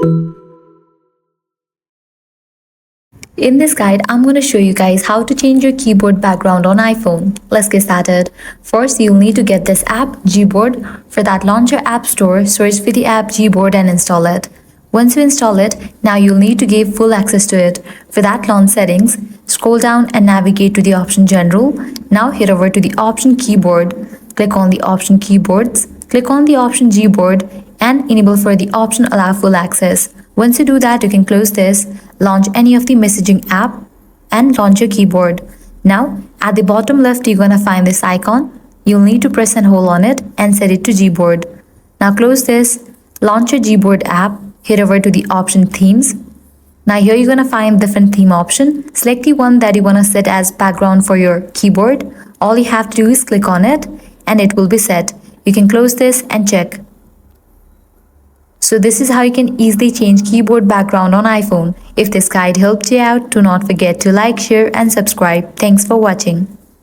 In this guide, I'm going to show you guys how to change your keyboard background on iPhone. Let's get started. First, you'll need to get this app, Gboard. For that, launch your app store, search for the app Gboard and install it. Once you install it, now you'll need to give full access to it. For that, launch settings, scroll down and navigate to the option General. Now head over to the option Keyboard. Click on the option Keyboards. Click on the option Gboard and enable for the option Allow Full Access. Once you do that, you can close this, launch any of the messaging app and launch your keyboard. Now, at the bottom left, you're gonna find this icon. You'll need to press and hold on it and set it to Gboard. Now close this, launch your Gboard app, head over to the option Themes. Now here you're gonna find different theme option. Select the one that you wanna set as background for your keyboard. All you have to do is click on it and it will be set. You can close this and check. So this is how you can easily change keyboard background on iPhone. If this guide helped you out, do not forget to like, share and subscribe. Thanks for watching.